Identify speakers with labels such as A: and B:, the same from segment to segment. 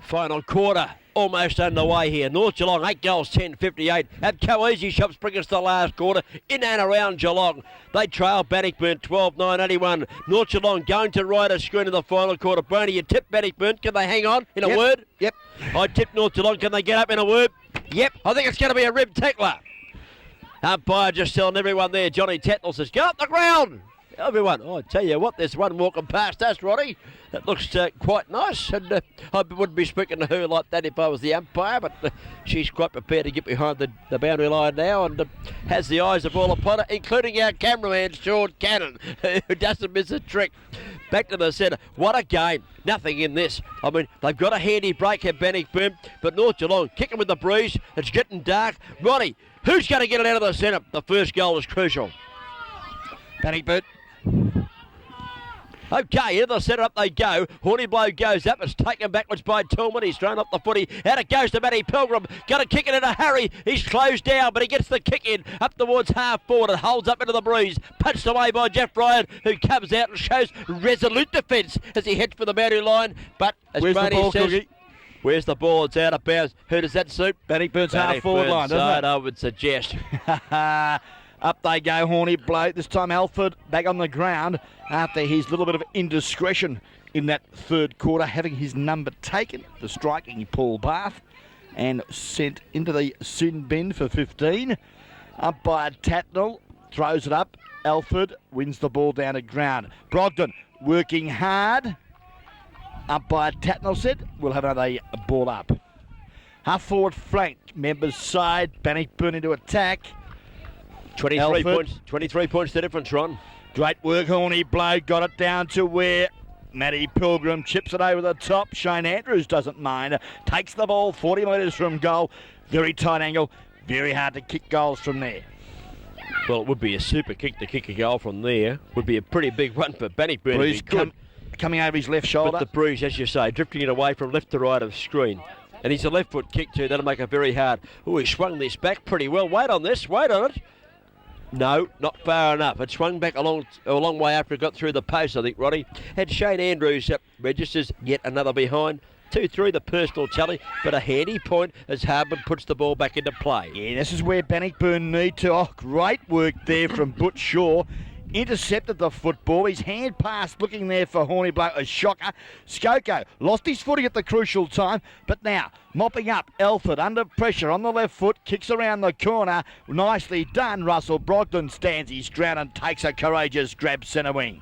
A: Final quarter almost underway here. North Geelong 8 goals 10.58. Abco Easy Shops bring us the last quarter in and around Geelong. They trail Bannockburn 12-9-81. North Geelong going to ride a screen in the final quarter. Brony, you tip Bannockburn. Can they hang on in a word?
B: Yep.
A: I tip North Geelong. Can they get up in a word? Yep. I think it's going to be a rib tackler. Umpire just telling everyone there. Johnny Tatnell says, go up the ground. Everyone, I tell you what, there's one walking past us, Roddy. That looks quite nice, and I wouldn't be speaking to her like that if I was the umpire, but she's quite prepared to get behind the boundary line now and has the eyes of all upon her, including our cameraman, Sean Cannon, who doesn't miss a trick. Back to the centre. What a game. Nothing in this. I mean, they've got a handy break at Bannockburn, but North Geelong kicking with the breeze. It's getting dark. Roddy, who's going to get it out of the centre? The first goal is crucial.
B: Bannockburn.
A: Okay, into the centre up they go. Horny Blow goes up. It's taken backwards by Tillman. He's thrown up the footy. Out it goes to Matty Pilgrim. Going to kick it in a hurry. He's closed down, but he gets the kick in up towards half forward and holds up into the breeze. Punched away by Jeff Ryan, who comes out and shows resolute defence as he heads for the boundary line. But as
B: where's the ball,
A: says,
B: Cookie?
A: Where's the ball? It's out of bounds. Who does that suit?
B: Bannockburn's half forward line, doesn't it?
A: I would suggest.
B: Up they go, Horny Blow. This time Alford back on the ground after his little bit of indiscretion in that third quarter, having his number taken for striking Paul Bath and sent into the sin bin for 15. Umpire Tatnell throws it up. Alford wins the ball down to ground. Brogden working hard. Umpire Tatnell said we'll have another ball up. Half forward flank, members side, Bannockburn into attack.
A: 23 points the difference, Ron.
B: Great work, Horny Blow. Got it down to where Matty Pilgrim chips it over the top. Shane Andrews doesn't mind. Takes the ball 40 metres from goal. Very tight angle. Very hard to kick goals from there.
A: Well, it would be a super kick to kick a goal from there. Would be a pretty big one for Bannockburn.
B: Bruce coming over his left shoulder.
A: But the breeze, as you say, drifting it away from left to right of screen. And he's a left foot kick too. That'll make it very hard. Oh, he swung this back pretty well. Wait on this. Wait on it. No, not far enough. It swung back a long way after it got through the post, I think, Roddy. Had Shane Andrews registers yet another behind. 2-3 the personal tally, but a handy point as Harbin puts the ball back into play.
B: Yeah, this is where Bannockburn need to. Oh, great work there from Butch Shaw. Intercepted the football. His hand pass looking there for Horny Blow. A shocker. Skoko lost his footing at the crucial time, but now mopping up. Alford under pressure on the left foot. Kicks around the corner. Nicely done. Russell Brogden stands his ground and takes a courageous grab centre wing.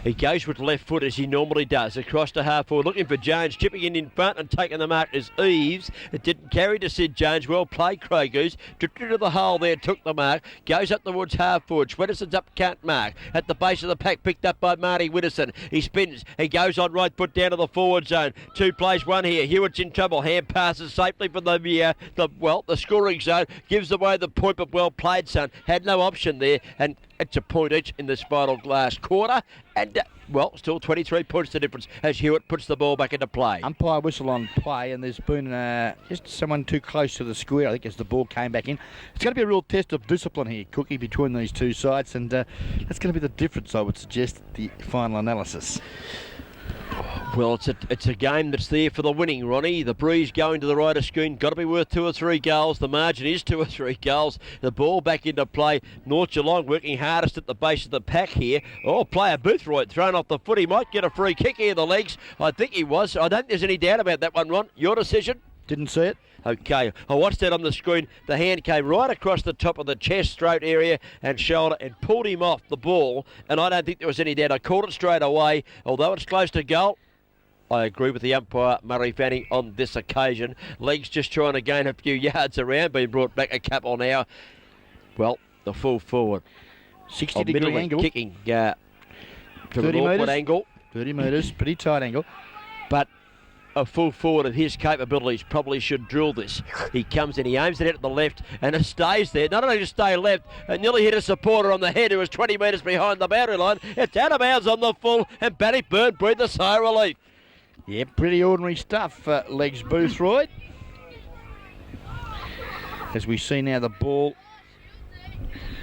A: He goes with left foot as he normally does. Across to half forward, looking for Jones, chipping in front and taking the mark is Eves. It didn't carry to Sid Jones. Well played, Craigoos. Dripped into the hole there, took the mark. Goes up towards half forward. Swedderson's up, can't mark. At the base of the pack, picked up by Marty Widdowson. He spins. He goes on right foot down to the forward zone. Two plays, one here. Hewitt's in trouble. Hand passes safely from the scoring zone. Gives away the point, but well played, son. Had no option there, and it's a point each in this final last quarter. And, still 23 points the difference as Hewitt puts the ball back into play.
B: Umpire whistle on play, and there's been just someone too close to the square, I think, as the ball came back in. It's going to be a real test of discipline here, Cookie, between these two sides, and that's going to be the difference, I would suggest, the final analysis.
A: Well, it's a game that's there for the winning, Ronnie. The breeze going to the right of screen. Got to be worth 2 or 3 goals. The margin is 2 or 3 goals. The ball back into play. North Geelong working hardest at the base of the pack here. Oh, player Boothroyd thrown off the foot. He might get a free kick here, the legs. I think he was. I don't think there's any doubt about that one, Ron. Your decision?
B: Didn't see it.
A: Okay, I watched that on the screen. The hand came right across the top of the chest, throat area and shoulder and pulled him off the ball. And I don't think there was any doubt. I called it straight away. Although it's close to goal, I agree with the umpire, Murray Fanning, on this occasion. Legs just trying to gain a few yards around, being brought back a couple now. Well, the full forward.
B: 60-degree angle.
A: Kicking from an awkward angle.
B: 30 metres, pretty tight angle.
A: But a full forward of his capabilities probably should drill this. He comes in, he aims it out at the left, and it stays there. Not only to stay left, and nearly hit a supporter on the head who was 20 metres behind the boundary line. It's out of bounds on the full, and Bannockburn breathed a sigh of relief.
B: Yeah, pretty ordinary stuff, Legs Boothroyd. As we see now the ball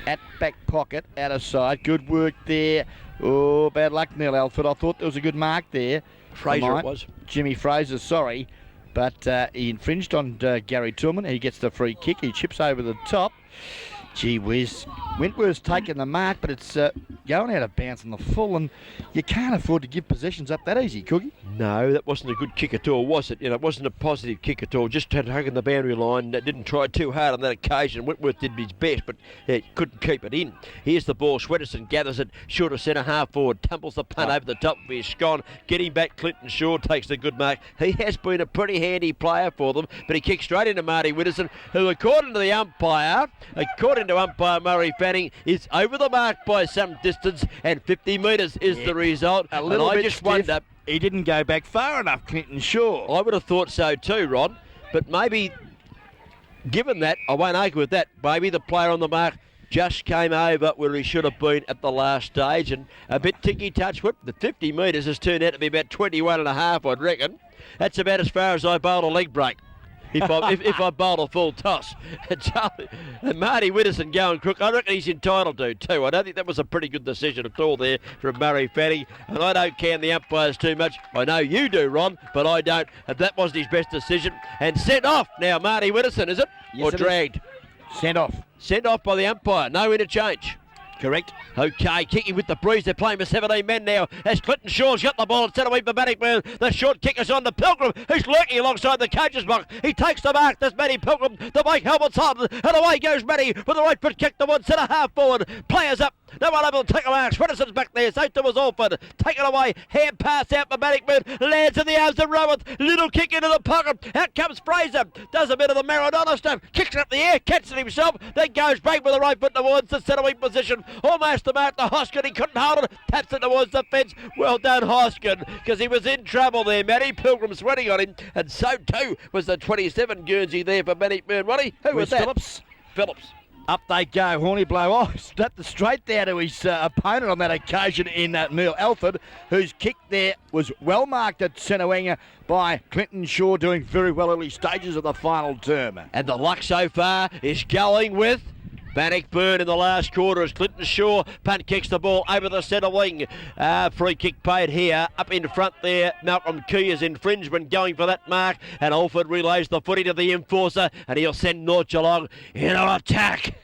B: at back pocket, out of side. Good work there. Oh, bad luck, Neil Alford. I thought there was a good mark there.
A: Fraser it was.
B: Jimmy Fraser, sorry. but he infringed on Gary Tillman. He gets the free kick. He chips over the top. Gee whiz. Wentworth's taken the mark, but it's going out of bounds on the full, and you can't afford to give possessions up that easy, Cookie.
A: No, that wasn't a good kick at all, was it? You know, it wasn't a positive kick at all. Just had hugging the boundary line. Didn't try too hard on that occasion. Wentworth did his best, but couldn't keep it in. Here's the ball. Swetterson gathers it. Short of centre half forward. Tumbles the punt over the top of his scone. Getting back, Clinton Shaw takes the good mark. He has been a pretty handy player for them, but he kicks straight into Marty Widdowson, who, according to the umpire, Murray Fanning, is over the mark by some distance, and 50 metres is the result.
B: A little bit
A: I just
B: stiff.
A: wonder.
B: He didn't go back far enough, Clinton Shaw.
A: I would have thought so too, Ron. But maybe, given that, I won't argue with that. Maybe the player on the mark just came over where he should have been at the last stage, and a bit ticky-touch. The 50 metres has turned out to be about 21 and a half, I'd reckon. That's about as far as I bowled a leg break. If I bowled a full toss. And Marty Widdowson going crook, I reckon he's entitled to too. I don't think that was a pretty good decision at all there from Murray Fanning, and I don't can the umpires too much. I know you do, Ron, but I don't. And that wasn't his best decision. And sent off now, Marty Widdowson, is it?
B: Yes,
A: or dragged?
B: Sent off.
A: Sent off by the umpire. No interchange.
B: Correct.
A: Okay, kicking with the breeze. They're playing with 17 men now as Clinton Shaw's got the ball and set away for Bannockburn. The short kick is on to Pilgrim, who's lurking alongside the coach's box. He takes the mark. There's Matty Pilgrim. The bike helmet's on, and away goes Matty with the right foot kick to one centre half forward. Players up. No one able to take a mark. Swetterson's back there. So too was Alford. Taken away. Hand pass out for Bannockburn. Lands in the arms of Rowan. Little kick into the pocket. Out comes Fraser. Does a bit of the Maradona stuff. Kicks it up the air. Catches it himself. Then goes back with the right foot towards the centre-wing position. Almost the mark to Hoskin. He couldn't hold it. Taps it towards the fence. Well done, Hoskin, because he was in trouble there. Matty Pilgrim sweating on him. And so too was the 27 Guernsey there for Bannockburn. Ronnie, who was that? Phillips.
B: Up they go, Horny blow. Oh, snapped straight down to his opponent on that occasion in Neil Alford, whose kick there was well marked at centre winger by Clinton Shaw, doing very well early stages of the final term.
A: And the luck so far is going with Bannockburn in the last quarter as Clinton Shaw punt kicks the ball over the centre wing. Free kick paid here. Up in front there, Malcolm Key is infringement going for that mark, and Alford relays the footy to the enforcer, and he'll send North Geelong in an attack.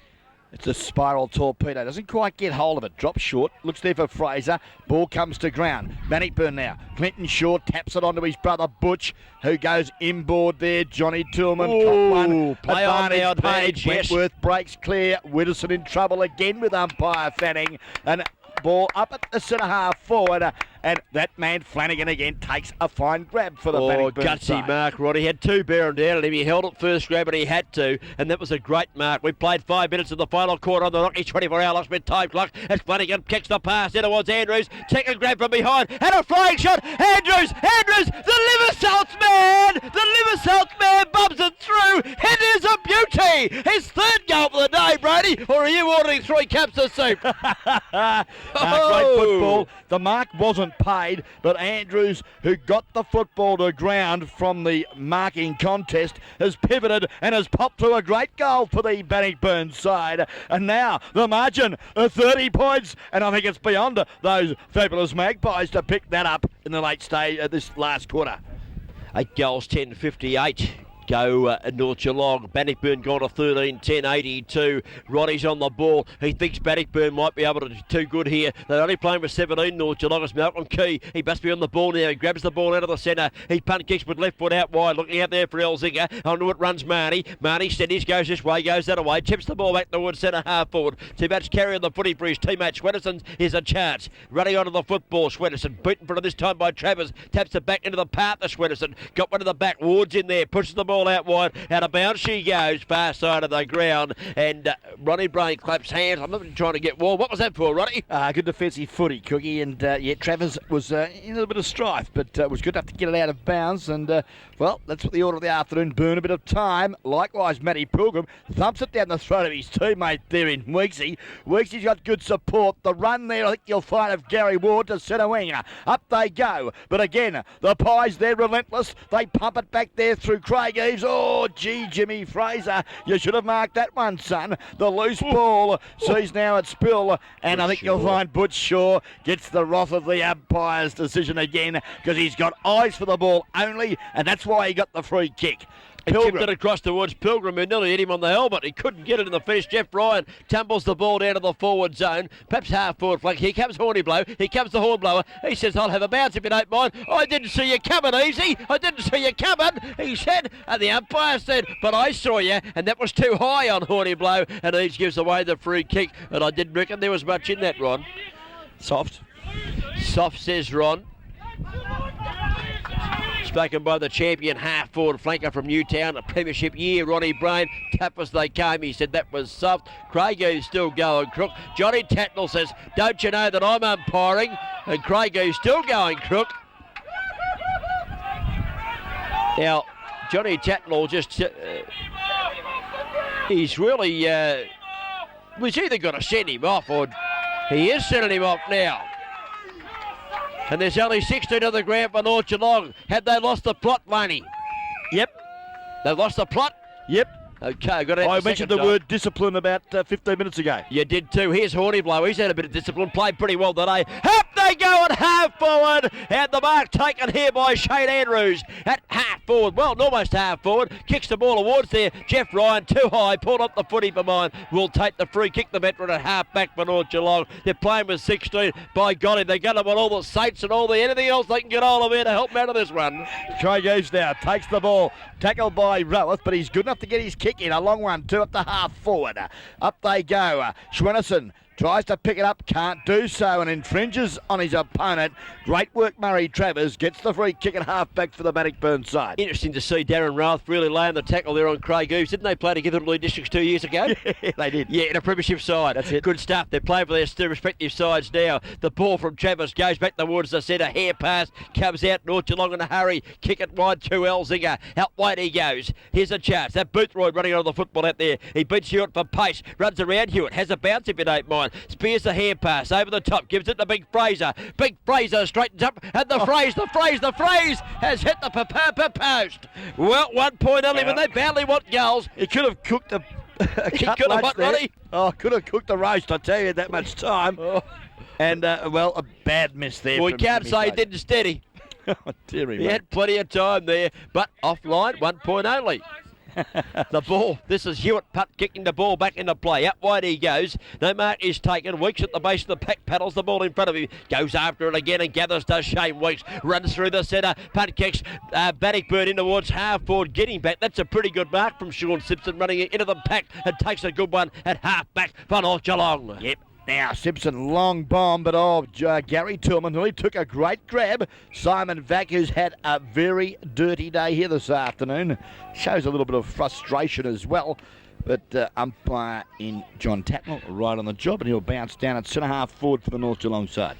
B: It's a spiral torpedo. Doesn't quite get hold of it. Drops short. Looks there for Fraser. Ball comes to ground. Bannockburn now. Clinton Shaw taps it onto his brother Butch, who goes inboard there. Johnny Tillman.
A: Ooh,
B: one.
A: play on now, advantage. Yes.
B: Wentworth breaks clear. Widdowson in trouble again with umpire Fanning. And ball up at the centre half forward. And that man Flanagan again takes a fine grab for the Bannockburn
A: gutsy
B: side.
A: mark, Rod. He had two bearing down on him. He held it first grab, but he had to, and that was a great mark. We played 5 minutes of the final quarter on the Rocky 24-hour locksmith time clock as Flanagan kicks the pass in towards Andrews. Second grab from behind, and a flying shot. Andrews, the liver salts man! The liver salts man bumps it through. It is a beauty! His third goal for the day, Brady, or are you ordering 3 cups of soup?
B: Great football. The mark wasn't paid, but Andrews, who got the football to ground from the marking contest, has pivoted and has popped to a great goal for the Bannockburn side. And now the margin of 30 points, and I think it's beyond those fabulous Magpies to pick that up in the late stage of this last quarter.
A: 8 goals, 10-58. Go North Geelong. Bannockburn gone to 13-10-82. Roddy's on the ball. He thinks Bannockburn might be able to do too good here. They're only playing with 17 North Geelong. It's Malcolm Key. He must be on the ball now. He grabs the ball out of the centre. He punt kicks with left foot out wide. Looking out there for Elzinger. Onto it runs Marnie. Marnie steadies, goes this way, goes that way. Tips the ball back towards centre half forward. Too much carry on the footy for his teammate. Swetterson's is a chance. Running onto the football. Swetterson beaten for this time by Travers. Taps it back into the partner. Swetterson got one of the back. Ward's in there. Pushes the ball out wide. Out of bounds she goes, far side of the ground. And Ronnie Brain claps hands. I'm not trying to get warm. What was that for, Ronnie?
B: Good defensive footy, Cookie. And Travers was in a little bit of strife, but was good enough to get it out of bounds. And well, that's what the order of the afternoon. Burn a bit of time. Likewise, Matty Pilgrim thumps it down the throat of his teammate there in Weeksy. Weeksy's got good support. The run there, I think you'll find, of Gary Ward to centre winger. Up they go. But again, the Pies, they're relentless. They pump it back there through Craig leaves. Oh, gee, Jimmy Fraser, you should have marked that one, son. The loose ball sees now it's Spill, and I think you'll find Butch Shaw gets the wrath of the umpire's decision again because he's got eyes for the ball only, and that's why he got the free kick.
A: He tipped it across towards Pilgrim, who nearly hit him on the helmet. He couldn't get it in the finish. Jeff Ryan tumbles the ball down to the forward zone, perhaps half-forward flank. Here comes Horny Blow. Here comes the horn blower. He says, I'll have a bounce if you don't mind. I didn't see you coming, Easy. I didn't see you coming, he said. And the umpire said, but I saw you, and that was too high on Horny Blow. And Eaves gives away the free kick. And I didn't reckon there was much in that, Ron.
B: Soft,
A: says Ron. Spoken by the champion half-forward flanker from Newtown, a premiership year, Ronnie Brain. Tap as they came, he said that was soft. Craigie's still going crook. Johnny Tatnell says, don't you know that I'm umpiring? And Craigie's still going crook. Now, Johnny Tatnell just... he's really... he's either got to send him off or he is sending him off now. And there's only 16 on the ground for North Geelong. Have they lost the plot, Laney?
B: Yep.
A: They've lost the plot?
B: Yep.
A: Okay, got to
B: I mentioned the word discipline about 15 minutes ago.
A: You did too. Here's Horny Blow. He's had a bit of discipline. Played pretty well today. Up they go at half forward. And the mark taken here by Shane Andrews at half forward. Well, almost half forward. Kicks the ball towards there. Jeff Ryan too high. Pulled up the footy for mine. Will take the free kick. The veteran at half back for North Geelong. They're playing with 16. By golly, they're going to want all the Saints and all the anything else they can get hold of here to help them out of this one.
B: Craig Eaves now takes the ball. Tackled by Roweth, but he's good enough to get his kick in. A long one. Two up the half forward. Up they go. Schwennerson tries to pick it up, can't do so, and infringes on his opponent. Great work, Murray Travers gets the free kick at half back for the Bannockburn side.
A: Interesting to see Darren Rath really laying the tackle there on Craig Eaves. Didn't they play together at Lead Districts 2 years ago?
B: Yeah, they did.
A: Yeah, in a premiership side.
B: That's it.
A: Good stuff. They're playing for their respective sides now. The ball from Travers goes back towards the centre. Hair pass comes out. North Geelong in a hurry. Kick it wide to Elzinger. Out wide he goes. Here's a chance. That Boothroyd running on the football out there. He beats Hewitt for pace. Runs around Hewitt. Has a bounce if you don't mind. Spears the hair pass over the top, gives it to Big Fraser. Big Fraser straightens up, and the phrase has hit the post. Well, 1 point only, but they badly want goals.
B: He could have cooked a
A: he could have what, Ronnie?
B: Oh, could have cooked the roast, I tell you, that much time. Oh. And, well, a bad miss there.
A: Well, we can't say he didn't steady.
B: Oh, dearie,
A: he had plenty of time there, but offline, 1 point only. The ball, this is Hewitt putt kicking the ball back into play. Out wide he goes. No mark is taken. Weeks at the base of the pack, paddles the ball in front of him. Goes after it again and gathers does Shane Weeks. Runs through the centre. Punt kicks Bannockburn in towards half forward. Getting back. That's a pretty good mark from Sean Simpson running into the pack and takes a good one at half back for North Geelong.
B: Yep. Now, Simpson, long bomb, but Gary Tillman really took a great grab. Simon Vack, who's had a very dirty day here this afternoon, shows a little bit of frustration as well. But umpire in John Tatnell right on the job, and he'll bounce down at centre-half forward for the North Geelong side.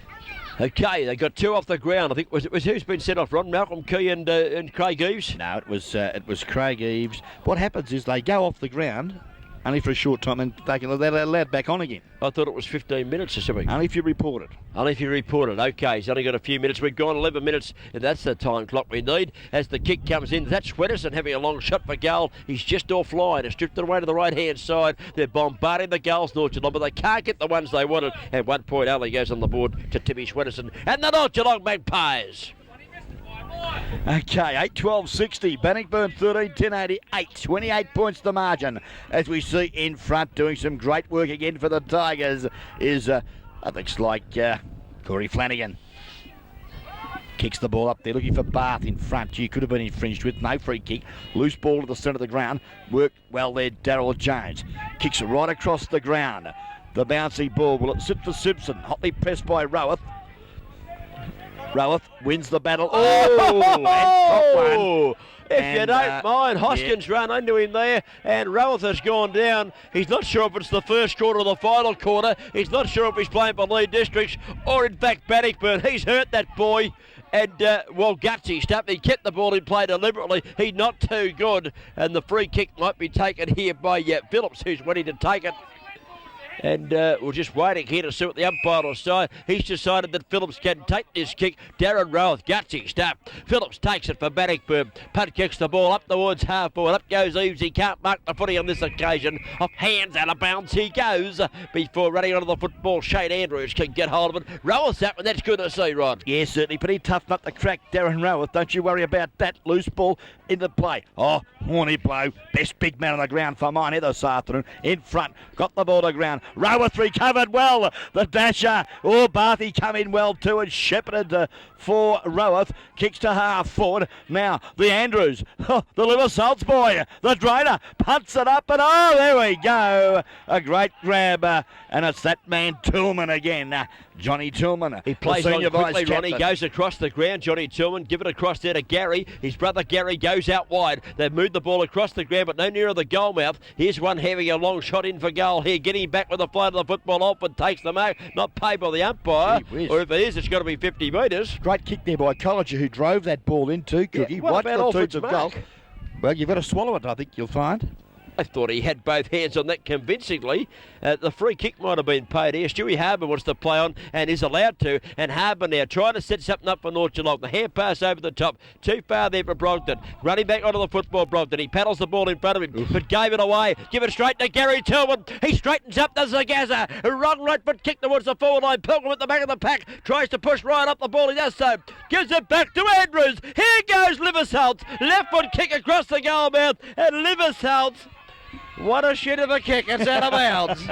A: Okay, they got two off the ground. I think was who's been sent off, Ron? Malcolm Key and Craig Eaves?
B: No, it was Craig Eaves. What happens is they go off the ground only for a short time, and they're allowed back on again.
A: I thought it was 15 minutes or something.
B: Only if you report it.
A: Only if you report it. Okay, he's only got a few minutes. We've gone 11 minutes, and that's the time clock we need. As the kick comes in, that's Swedderson having a long shot for goal. He's just offline. It's drifted away to the right-hand side. They're bombarding the goals, North Geelong, but they can't get the ones they wanted. And 1 point only goes on the board to Timmy Swedderson and the North Geelong Magpies.
B: Okay, 8-12-60, Bannockburn 13-10-88, 28 points the margin. As we see in front, doing some great work again for the Tigers is, looks like Corey Flanagan. Kicks the ball up there, looking for Bath in front. He could have been infringed with, no free kick. Loose ball to the centre of the ground. Worked well there, Darryl Jones. Kicks it right across the ground. The bouncy ball, will it sit for Simpson? Hotly pressed by Roweth. Roweth wins the battle.
A: Oh! If you don't mind, Hoskins ran into him there, and Roweth has gone down. He's not sure if it's the first quarter or the final quarter. He's not sure if he's playing for Lead Districts or, in fact, Bannockburn. He's hurt that boy, and, gutsy stuff. He kept the ball in play deliberately. He's not too good, and the free kick might be taken here by Phillips, who's ready to take it. And we're just waiting here to see what the umpire will decide. He's decided that Phillips can take this kick. Darren Rowe, gutsy stuff. Phillips takes it for Bannockburn. Punt kicks the ball up towards half forward. Up goes Eves. He can't mark the footy on this occasion. Off hands, out of bounds he goes. Before running onto the football, Shane Andrews can get hold of it. Rowe's up, and that's good to see, Rod.
B: Yeah, certainly. Pretty tough nut to crack, Darren Rowe. Don't you worry about that. Loose ball into play. Oh, horny blow. Best big man on the ground for mine here this afternoon. In front. Got the ball to ground. Rowe 3 covered well. The dasher. Oh, Barthy come in well too and shepherded for Roweth. Kicks to half forward. Now, the Andrews. Oh, the Liver Salts boy. The drainer. Punts it up and oh, there we go. A great grab. And it's that man Tillman again. Johnny Tillman.
A: He plays on quickly, Ronnie. Goes across the ground. Johnny Tillman. Give it across there to Gary. His brother Gary goes out wide. They've moved the ball across the ground, but no nearer the goal mouth. Here's one having a long shot in for goal here. Getting back with the flight of the football off and takes the mark. Not paid by the umpire. Or if it is, it's got to be 50 metres.
B: Great kick there by Colliger, who drove that ball into Cookie.
A: Yeah, what about
B: Alfred's of goal. Well, you've got to swallow it, I think you'll find.
A: I thought he had both hands on that convincingly. The free kick might have been paid here. Stewie Harbour wants to play on and is allowed to. And Harbour now trying to set something up for North Geelong. The hand pass over the top. Too far there for Brogden. Running back onto the football, Brogden. He paddles the ball in front of him, but gave it away. Give it straight to Gary Tillman. He straightens up, does the Gaza. Run right foot kick towards the forward line. Pilgrim at the back of the pack. Tries to push right up the ball. He does so. Gives it back to Andrews. Here goes Liversalts. Left foot kick across the goal mouth. And Liversalts. What a shit of a kick. It's out of bounds.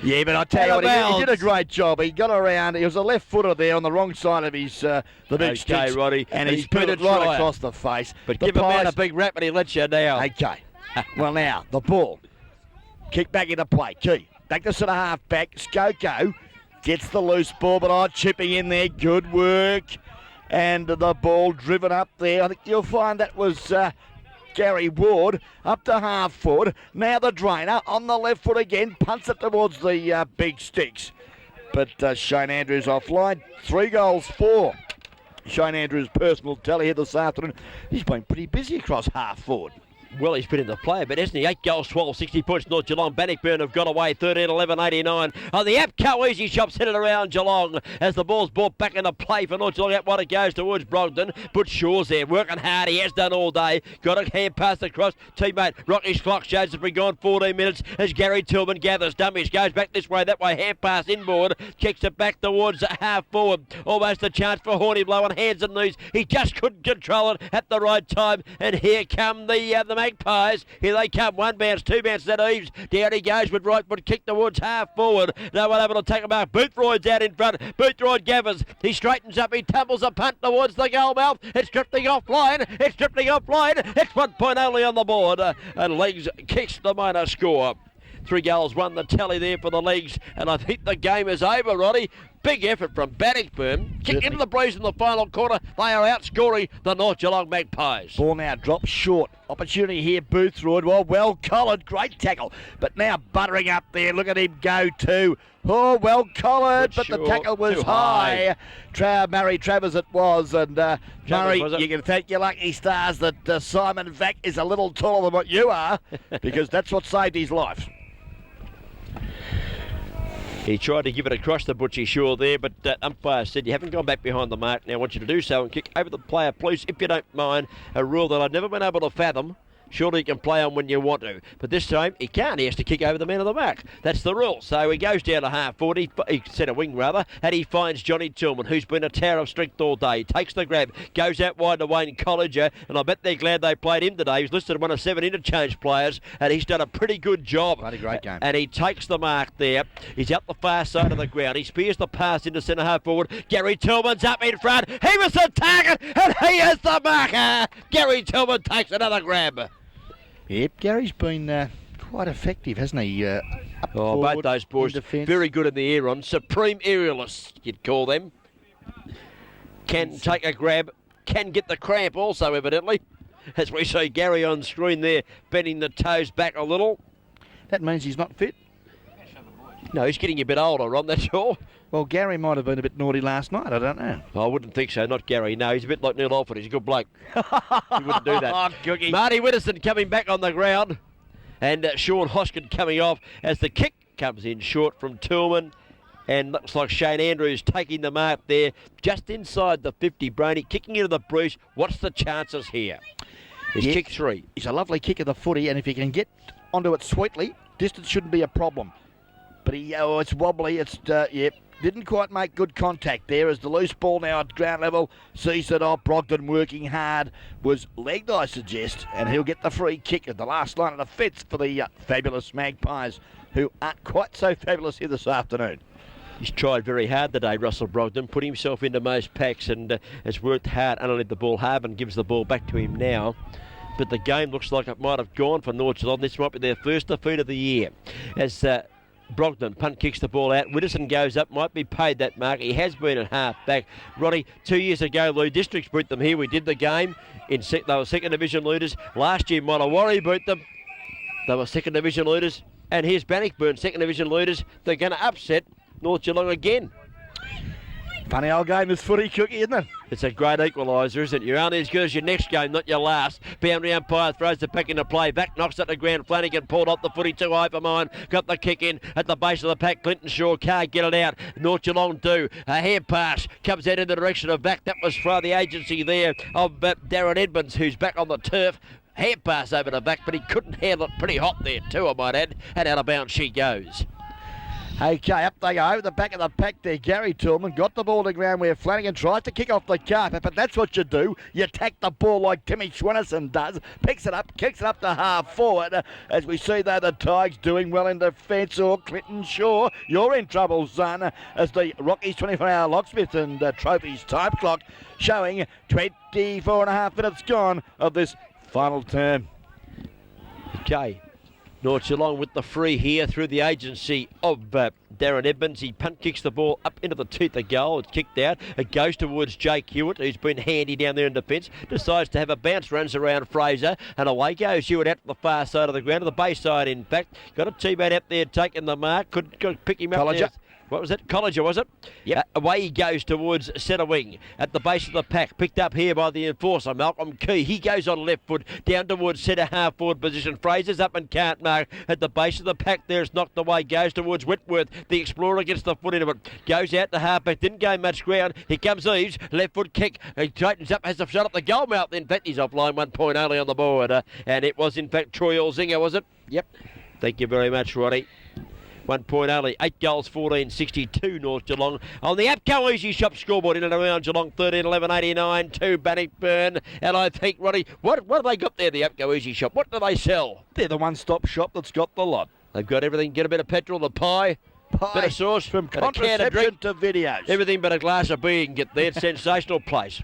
B: Yeah, but I tell you what, he did a great job. He got around. He was a left footer there on the wrong side of his the big sticks.
A: Roddy.
B: And he's put it right across the face.
A: But give a man a big rap and he lets you down.
B: Okay. Well, now, the ball. Kick back into play. Key. Back to centre half back. Skoko gets the loose ball, but chipping in there. Good work. And the ball driven up there. I think you'll find that was... Gary Ward up to half forward. Now the drainer on the left foot again. Punts it towards the big sticks. But Shane Andrews offline. 3 goals for Shane Andrews' personal tally here this afternoon. He's been pretty busy across half forward.
A: Well, he's been in the play, but hasn't he? 8 goals, 12, 60 points. North Geelong. Bannockburn have got away 13, 11, 89. On the Apco easy shop centred around Geelong as the ball's brought back into play for North Geelong. Out wide it goes towards Brogden. But Shaw's there working hard. He has done all day. Got a hand pass across. Teammate Rocky's clock shows it's been gone 14 minutes as Gary Tillman gathers dummies. Goes back this way, that way. Hand pass inboard. Kicks it back towards half forward. Almost a chance for Horny Blow on hands and knees. He just couldn't control it at the right time. And here come the Magpies. Here they come. 1 bounce, 2 bounces at Eves. Down he goes with right foot kick towards half forward. No one able to take him out. Boothroyd's out in front. Boothroyd gathers. He straightens up. He tumbles a punt towards the goal mouth. It's drifting offline. It's drifting offline. It's 1 point only on the board. And Legs kicks the minor score. 3 goals, 1 the tally there for the Legs. And I think the game is over, Roddy. Big effort from Bannockburn. Kick into the breeze in the final quarter. They are outscoring the North Geelong Magpies.
B: Ball now drops short. Opportunity here, Boothroyd. Well collared. Great tackle. But now buttering up there. Look at him go too. Oh, well collared, but the tackle was high. Murray Travers it was. And Murray, you can thank your lucky stars that Simon Vack is a little taller than what you are because that's what saved his life.
A: He tried to give it across the Butchie Shaw there, but umpire said you haven't gone back behind the mark. Now I want you to do so and kick over the player, please, if you don't mind. A rule that I've never been able to fathom. Surely you can play on when you want to. But this time, he can't. He has to kick over the man of the mark. That's the rule. So he goes down to half forward. He centre wing, rather. And he finds Johnny Tillman, who's been a tower of strength all day. Takes the grab. Goes out wide to Wayne Colliger. And I bet they're glad they played him today. He's listed as one of 7 interchange players. And he's done a pretty good job.
B: Bloody great game.
A: And he takes the mark there. He's up the far side of the ground. He spears the pass into centre half forward. Gary Tillman's up in front. He was the target. And he is the marker. Gary Tillman takes another grab.
B: Yep, Gary's been quite effective, hasn't he?
A: Both those boys very good in the air on. Supreme aerialists, you'd call them. Can take a grab, can get the cramp also, evidently. As we see Gary on screen there, bending the toes back a little.
B: That means he's not fit?
A: No, he's getting a bit older, Ron, that's all.
B: Well, Gary might have been a bit naughty last night, I don't know.
A: I wouldn't think so, not Gary. No, he's a bit like Neil Alford. He's a good bloke. He wouldn't do that.
B: Cookie.
A: Marty Widdowson coming back on the ground. And Sean Hoskin coming off as the kick comes in short from Tillman. And looks like Shane Andrews taking the mark there, just inside the 50. Brainy kicking into the Bruce. What's the chances here? He's kick 3.
B: He's a lovely kick of the footy, and if he can get onto it sweetly, distance shouldn't be a problem. But it's wobbly. It's didn't quite make good contact there as the loose ball now at ground level sees it off. Brogden working hard, was legged, I suggest, and he'll get the free kick at the last line of defence for the fabulous Magpies, who aren't quite so fabulous here this afternoon.
A: He's tried very hard today, Russell Brogden, put himself into most packs and has worked hard. Only the ball hard and gives the ball back to him now. But the game looks like it might have gone for North Geelong. This might be their first defeat of the year. As Brogden punt kicks the ball out. Widdowson goes up, might be paid that mark. He has been at half back. Roddy, 2 years ago, Lou Districts beat them here. We did the game. They were second division leaders. Last year, Montawari beat them. They were second division leaders. And here's Bannockburn, second division leaders. They're going to upset North Geelong again.
B: Funny old game, this footy, Cookie, isn't it?
A: It's a great equaliser, isn't it? You're only as good as your next game, not your last. Boundary umpire throws it back into play. Back knocks it to ground. Flanagan pulled off the footy too high for mine. Got the kick in at the base of the pack. Clinton Shaw can't get it out. North Geelong do. A hand pass comes out in the direction of back. That was for the agency there of Darren Edmonds, who's back on the turf. Hand pass over the back, but he couldn't handle it. Pretty hot there too, I might add. And out of bounds she goes.
B: Okay, up they go, the back of the pack there. Gary Tillman got the ball to ground where Flanagan tries to kick off the carpet, but that's what you do. You tack the ball like Timmy Schwinnison does, picks it up, kicks it up to half forward. As we see there, the Tigers doing well in defence, or Clinton Shaw, you're in trouble, son, as the Rockies 24-hour locksmith and trophies time clock showing 24 and a half minutes gone of this final term.
A: Okay. North Geelong with the free here through the agency of Darren Edmonds. He punt kicks the ball up into the tooth of goal. It's kicked out. It goes towards Jake Hewitt, who's been handy down there in defence. Decides to have a bounce, runs around Fraser, and away goes Hewitt out to the far side of the ground, to the base side in fact. Got a teammate up there taking the mark. Could pick him up.
B: Colliger.
A: What was it? Colliger, was it?
B: Yep.
A: Away he goes towards centre wing at the base of the pack. Picked up here by the enforcer, Malcolm Key. He goes on left foot down towards centre half forward position. Fraser's up and can't mark at the base of the pack. There it's knocked away. Goes towards Whitworth. The Explorer gets the foot into it. Goes out to half back. Didn't go much ground. Here comes Eves. Left foot kick. He straightens up. Has a shot at the goal mouth. In fact, he's offline 1 point only on the board. And it was in fact Troy Olzinger, was it?
B: Yep.
A: Thank you very much, Roddy. 1 point only, 8 goals, 14-62 North Geelong. On the APCO Easy Shop scoreboard in and around Geelong, 13-11-89 to Bannockburn. And I think, Roddy, what have they got there, the APCO Easy Shop? What do they sell?
B: They're the one-stop shop that's got the lot.
A: They've got everything. Get a bit of petrol, the pie, bit of sauce,
B: from
A: and a can of drink.
B: to videos.
A: Everything but a glass of beer you can get there. Sensational place.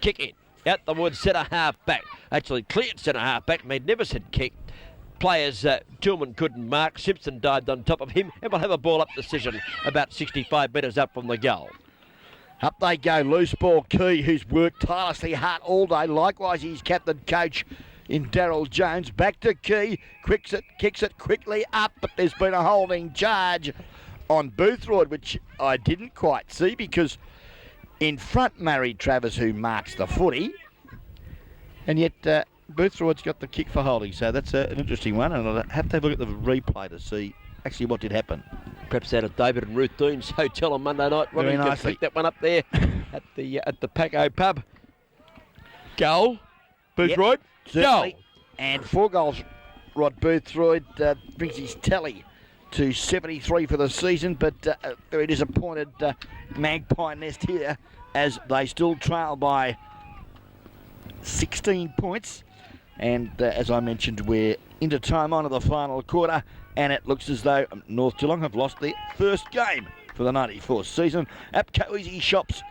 A: Kick in. Out the woods, centre half back. Actually cleared centre half back. Magnificent kick. Players, Tillman couldn't mark. Simpson dived on top of him and will have a ball up decision about 65 metres up from the goal.
B: Up they go, loose ball. Key, who's worked tirelessly hard all day. Likewise, his captain coach in Daryl Jones. Back to Key, kicks it quickly up, but there's been a holding charge on Boothroyd, which I didn't quite see because in front Murray Travers, who marks the footy, and yet Boothroyd's got the kick for holding, so that's an interesting one, and I'll have to have a look at the replay to see actually what did happen.
A: Perhaps out of David and Ruth Dean's hotel on Monday night.
B: Very
A: Rodney,
B: nicely.
A: pick that one up there at the Paco pub. Goal, Boothroyd.
B: Yep,
A: goal.
B: And 4 goals. Rod Boothroyd brings his tally to 73 for the season, but very disappointed Magpie Nest here as they still trail by 16 points. And as I mentioned, we're into time on to the final quarter, and it looks as though North Geelong have lost their first game for the 94 season. APCO Easy Shops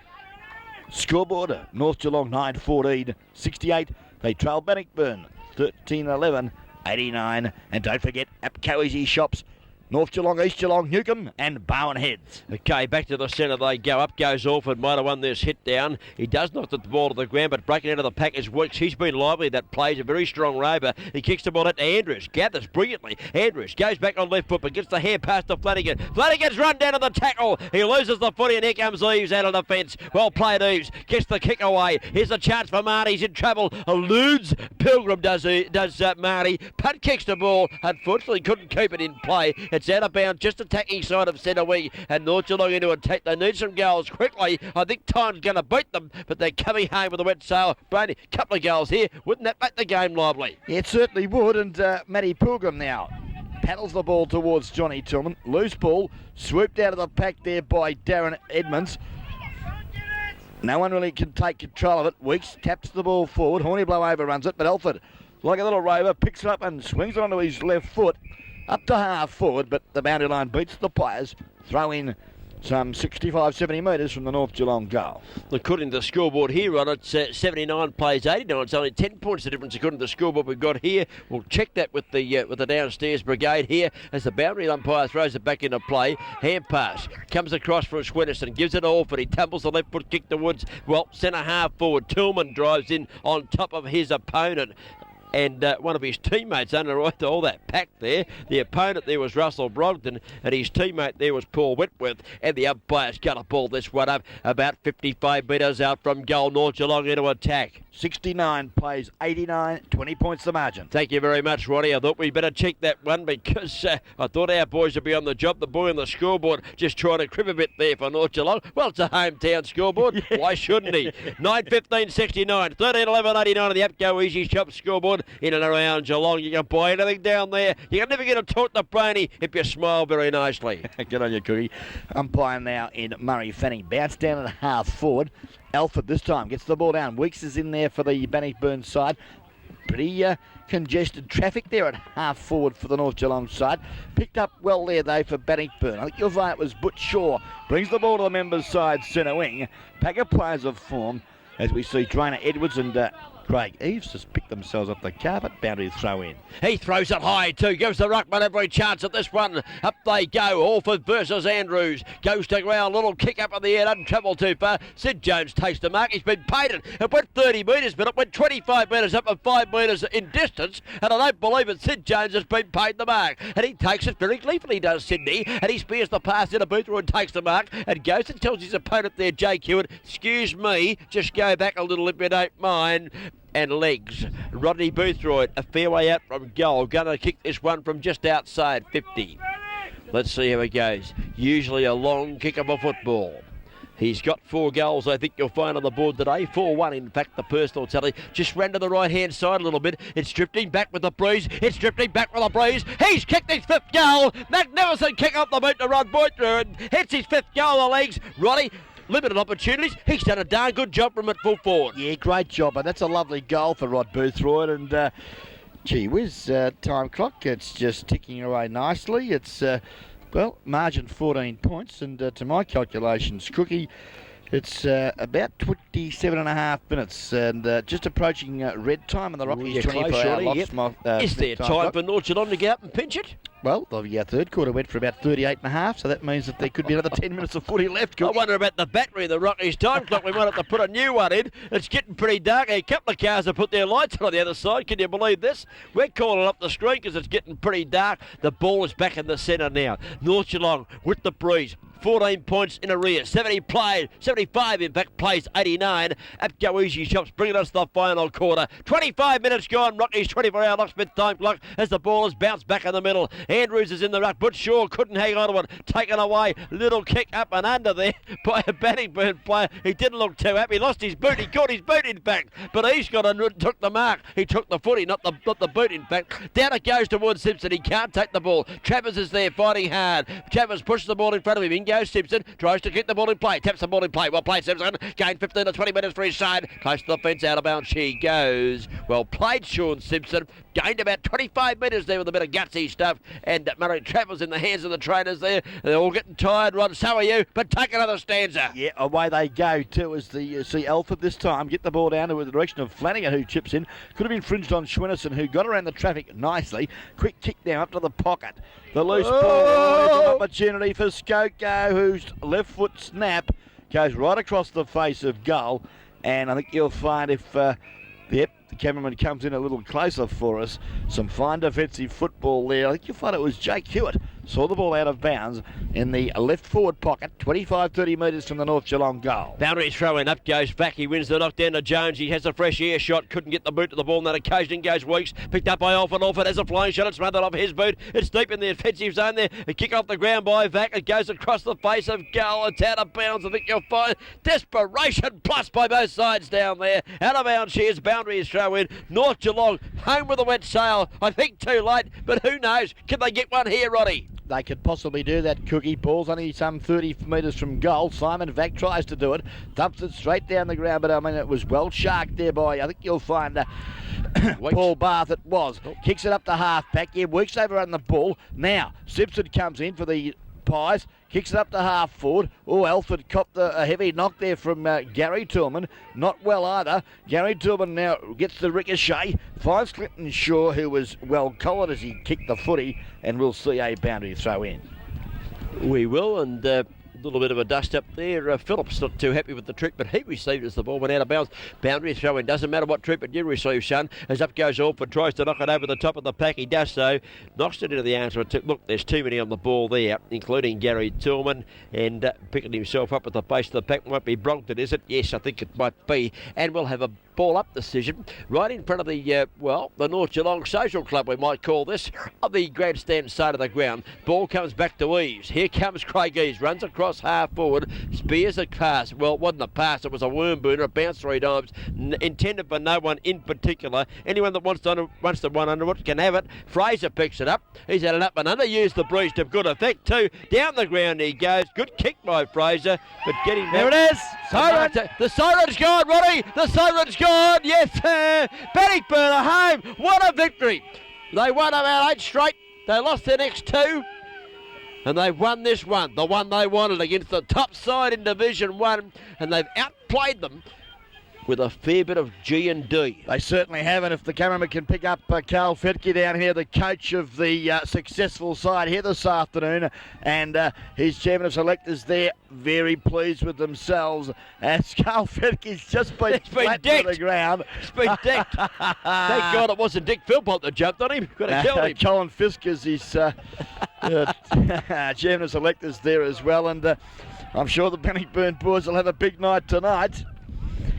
B: scoreboard, North Geelong 9-14-68. They trail Bannockburn 13-11-89. And don't forget APCO Easy Shops, North Geelong, East Geelong, Newcombe and Bowen Heads.
A: Okay, back to the centre they go. Up goes Orford. Might have won this hit down. He does knock the ball to the ground, but breaking out of the pack is Weeks. He's been lively. That plays a very strong rover. He kicks the ball out to Andrews. Gathers brilliantly. Andrews goes back on left foot, but gets the hand pass to Flanagan. Flanagan's run down to the tackle. He loses the footy, and here comes Eves out of defence. Well played, Eves. Gets the kick away. Here's a chance for Marty. He's in trouble. Eludes Pilgrim, does Marty. Punt kicks the ball. Unfortunately, couldn't keep it in play. It's It's out of bounds, just attacking side of centre wing, and North Geelong into attack. They need some goals quickly. I think time's going to beat them, but they're coming home with a wet sail. Brady, couple of goals here. Wouldn't that make the game lively?
B: Yeah, it certainly would, and Matty Pilgrim now paddles the ball towards Johnny Tillman. Loose ball, swooped out of the pack there by Darren Edmonds. No one really can take control of it. Weeks taps the ball forward. Horniblow overruns it, but Alford, like a little rover, picks it up and swings it onto his left foot up to half forward, but the boundary line beats the players. Throw in some 65, 70 metres from the North Geelong goal.
A: According to the scoreboard here, on it's 79 plays 89. It's only 10 points the difference according to the scoreboard we've got here. We'll check that with the downstairs brigade here as the boundary umpire throws it back into play. Hand pass comes across for Swinnerton, gives it all, but he tumbles the left foot kick towards, well, centre half forward. Tillman drives in on top of his opponent. And one of his teammates under all that pack there. The opponent there was Russell Brogdon, and his teammate there was Paul Whitworth. And the umpire's going to ball this one up about 55 metres out from goal. North Geelong into attack.
B: 69 plays 89, 20 points the margin.
A: Thank you very much, Ronnie. I thought we'd better check that one because I thought our boys would be on the job. The boy on the scoreboard just trying to crib a bit there for North Geelong. Well, it's a hometown scoreboard. Yeah. Why shouldn't he? 9-15-69, 13-11-89 on the Apco Easy Shop scoreboard in and around Geelong. You can buy anything down there. You can never get a talk to Brainy if you smile very nicely.
B: Good on you, Cookie. Umpire now in Murray Fanning. Bounce down at half forward. Alford this time gets the ball down. Weeks is in there for the Bannockburn side. Pretty congested traffic there at half forward for the North Geelong side. Picked up well there though for Bannockburn. I think you'll find it was Butch Shaw. Brings the ball to the members' side centre wing. Pack of players have formed as we see Trainer Edwards and Craig Eves just pick themselves off the carpet. Boundary throw in.
A: He throws it high too. Gives the ruckman every chance at this one. Up they go. Alford versus Andrews. Goes to ground. Little kick up in the air. Doesn't travel too far. Sid Jones takes the mark. He's been painted. It went 30 metres, but it went 25 metres up and 5 metres in distance. And I don't believe it. Sid Jones has been paid the mark. And he takes it very gleefully, does Sydney. And he spears the pass into Boothroyd and takes the mark. And goes and tells his opponent there, Jake Hewitt, excuse me, just go back a little if you don't mind. And legs. Rodney Boothroyd, a fair way out from goal. Going to kick this one from just outside 50. Let's see how it goes. Usually a long kick of a football. He's got 4 goals, I think you'll find on the board today. 4-1, in fact, the personal tally. Just ran to the right-hand side a little bit. It's drifting back with the breeze. It's drifting back with the breeze. He's kicked his 5th goal. Magnificent kick up the boot to Rod Boothroyd. And hits his 5th goal on the legs. Roddy, limited opportunities. He's done a darn good job from at full forward.
B: Yeah, great job. And that's a lovely goal for Rod Boothroyd. And gee whiz, time clock. It's just ticking away nicely. It's, well, margin 14 points. And to my calculations, Crookie, it's about 27 and a half minutes and just approaching red time in the Rockies 24-hour lots.
A: Is there time for North Geelong to get up and pinch it?
B: Well, the third quarter went for about 38 and a half, so that means that there could be another 10 minutes of footy left.
A: I wonder about the battery of the Rockies time clock. We might have to put a new one in. It's getting pretty dark. A couple of cars have put their lights on the other side. Can you believe this? We're calling up the screen because it's getting pretty dark. The ball is back in the centre now. North Geelong with the breeze. 14 points in arrears. 75 in fact, plays 89. Apco Easy Shops bringing us the final quarter. 25 minutes gone. Rockies 24-hour locksmith time clock as the ball is bounced back in the middle. Andrews is in the ruck, but Shaw couldn't hang on to it. Taken away. Little kick up and under there by a Bannockburn player. He didn't look too happy. Lost his boot. He caught his boot in fact. But he's got and took the mark. He took the footy, not the boot in fact. Down it goes towards Simpson. He can't take the ball. Travers is there fighting hard. Travers pushes the ball in front of him. In goes Simpson. Tries to keep the ball in play. Taps the ball in play. Well played Simpson. Gained 15 to 20 metres for his side. Close to the fence. Out of bounds she goes. Well played Sean Simpson. Gained about 25 metres there with a bit of gutsy stuff. And Murray Travers in the hands of the trainers there. They're all getting tired, Rod. So are you. But take another stanza.
B: Yeah, away they go too as the see Alford this time get the ball down to the direction of Flanagan who chips in. Could have infringed on Schwinnerson who got around the traffic nicely. Quick kick down up to the pocket. The loose ball is an opportunity for Skoko whose left foot snap goes right across the face of goal. And I think you'll find if the cameraman comes in a little closer for us. Some fine defensive football there. I think you'll find it was Jake Hewitt. Saw the ball out of bounds in the left forward pocket, 25-30 metres from the North Geelong goal.
A: Boundary throw in, up goes back. He wins the knockdown to Jones. He has a fresh air shot. Couldn't get the boot to the ball on that occasion. Goes Weeks. Picked up by Alford. Alford has a flying shot. It's smothered off his boot. It's deep in the offensive zone there. A kick off the ground by Vac. It goes across the face of goal. It's out of bounds. I think you'll find desperation plus by both sides down there. Out of bounds she is. Boundary throw in. North Geelong home with a wet sail. I think too late, but who knows? Can they get one here, Roddy?
B: They could possibly do that, Cookie. Ball's only some 30 metres from goal. Simon Vac tries to do it. Dumps it straight down the ground, but I mean, it was well sharked there by, I think you'll find Paul Barth it was. Kicks it up to half back. Yeah, Weeks over on the ball. Now, Simpson comes in for the Pies. Kicks it up to half forward. Oh, Alford copped a heavy knock there from Gary Tillman. Not well either. Gary Tillman now gets the ricochet. Finds Clinton Shaw, who was well collared as he kicked the footy, and we'll see a boundary throw in.
A: We will, and a little bit of a dust up there. Phillips not too happy with the treatment he received as the ball went out of bounds. Boundary throw in. Doesn't matter what treatment you receive, son. As up goes Alford, tries to knock it over the top of the pack. He does so. Knocks it into the arms. Look, there's too many on the ball there, including Gary Tillman, and picking himself up at the base of the pack. Might be Brompton, is it? Yes, I think it might be. And we'll have a ball up decision right in front of the the North Geelong Social Club, we might call this, on the grandstand side of the ground. Ball comes back to Eves. Here comes Craig Eves, runs across half forward, spears a pass. Well, it wasn't a pass, it was a worm booner. It bounced 3 times, intended for no one in particular. Anyone that wants to run under it can have it. Fraser picks it up. He's had it up and under, used the breeze to good effect too. Down the ground he goes. Good kick by Fraser, but getting
B: there it is. Siren.
A: The siren's gone, Roddy. The siren's gone. Yes, Bannockburn are home. What a victory. They won about 8 straight. They lost their next 2. And they've won this one, the one they wanted, against the top side in Division 1. And they've outplayed them with a fair bit of G&D.
B: They certainly have, and if the cameraman can pick up Carl Fetke down here, the coach of the successful side here this afternoon, and his chairman of selectors there, very pleased with themselves, as Carl Fetke's just been flat to the ground.
A: It's been decked. Thank God it wasn't Dick Philpott that jumped on him. Could have killed him.
B: Colin Fisk is his chairman of selectors there as well, and I'm sure the Bannockburn boys will have a big night tonight.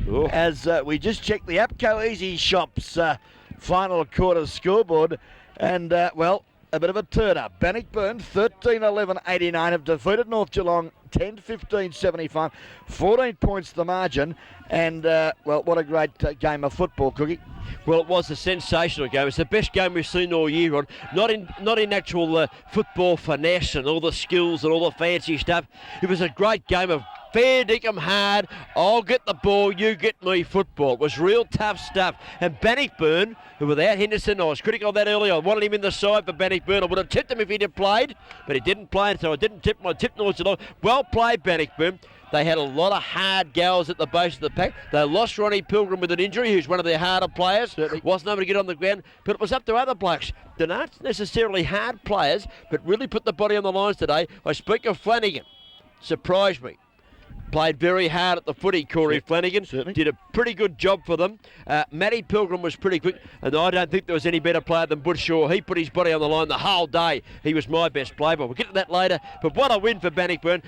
A: Ooh.
B: As we just checked the APCO Easy Shops final quarter scoreboard, and a bit of a turn-up. Bannockburn 13-11-89 have defeated North Geelong 10-15-75, 14 points the margin, and what a great game of football, Cookie.
A: Well, it was a sensational game. It's the best game we've seen all year, Rod. Not in actual football finesse and all the skills and all the fancy stuff. It was a great game of fair dinkum hard, I'll get the ball, you get me football. It was real tough stuff. And Bannockburn, who without Henderson, I was critical of that earlier. I wanted him in the side for Bannockburn. I would have tipped him if he'd have played, but he didn't play, so I didn't tip him. I tipped North Geelong. Well played, Bannockburn. They had a lot of hard goals at the base of the pack. They lost Ronnie Pilgrim with an injury, who's one of their harder players. Certainly wasn't able to get on the ground, but it was up to other blokes. They're not necessarily hard players, but really put the body on the lines today. I speak of Flanagan. Surprised me. Played very hard at the footy, Corey Flanagan.
B: Certainly.
A: Did a pretty good job for them. Matty Pilgrim was pretty quick, and I don't think there was any better player than Butch Shaw. He put his body on the line the whole day. He was my best player, but we'll get to that later. But what a win for Bannockburn.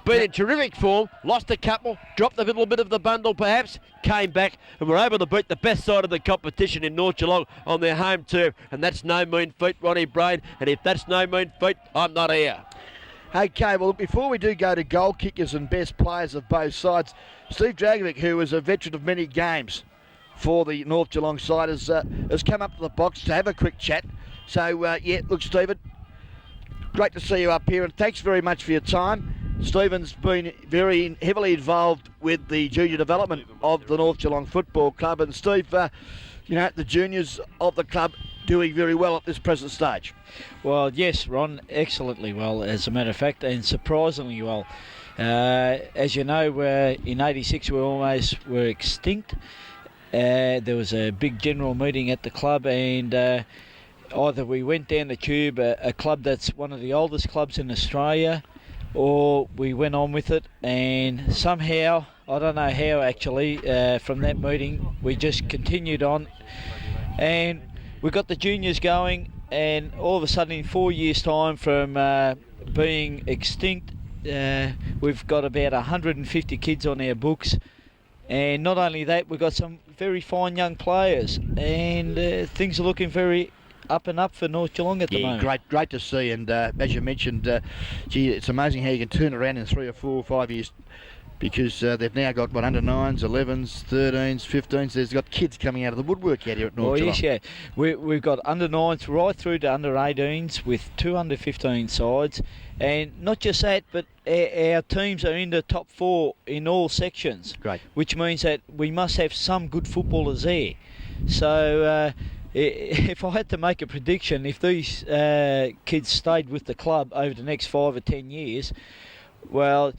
A: Been in terrific form, lost a couple, dropped a little bit of the bundle perhaps, came back and were able to beat the best side of the competition in North Geelong on their home turf. And that's no mean feat, Ronnie Brain. And if that's no mean feat, I'm not here.
B: Okay, well, before we do go to goal kickers and best players of both sides, Steve Dragovic, who is a veteran of many games for the North Geelong side, has come up to the box to have a quick chat. So, look, Stephen, great to see you up here, and thanks very much for your time. Stephen's been very heavily involved with the junior development of the North Geelong Football Club, and Steve, the juniors of the club doing very well at this present stage.
C: Well, yes, Ron, excellently well, as a matter of fact, and surprisingly well. As you know, in '86 we almost were extinct. There was a big general meeting at the club, and either we went down the tube, a club that's one of the oldest clubs in Australia, or we went on with it, and somehow I don't know how actually. From that meeting, we just continued on, and we got the juniors going, and all of a sudden, in 4 years' time, from being extinct, we've got about 150 kids on our books. And not only that, we've got some very fine young players, and things are looking very up and up for North Geelong at the moment.
B: Great to see. And as you mentioned, gee, it's amazing how you can turn around in 3 or 4 or 5 years, because they've now got under 9s, 11s, 13s, 15s. There's got kids coming out of the woodwork out here at North Geelong.
C: Yes, yeah. We've got under 9s right through to under 18s with 2 under 15 sides, and not just that, but our teams are in the top 4 in all sections.
B: Great. Which
C: means that we must have some good footballers there. So if I had to make a prediction, if these kids stayed with the club over the next 5 or 10 years, well,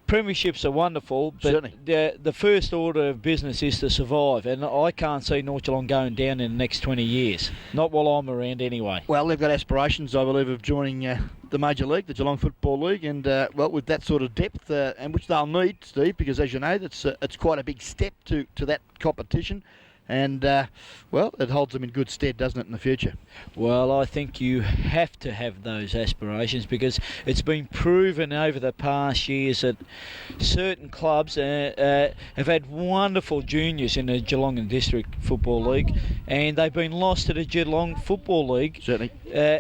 C: premierships are wonderful, but
B: certainly
C: the first order of business is to survive, and I can't see North Geelong going down in the next 20 years. Not while I'm around anyway.
B: Well, they've got aspirations, I believe, of joining the Major League, the Geelong Football League, and well, with that sort of depth, and which they'll need, Steve, because as you know, it's quite a big step to that competition. And, well, it holds them in good stead, doesn't it, in the future?
C: Well, I think you have to have those aspirations, because it's been proven over the past years that certain clubs have had wonderful juniors in the Geelong and District Football League, and they've been lost to the Geelong Football League.
B: Certainly.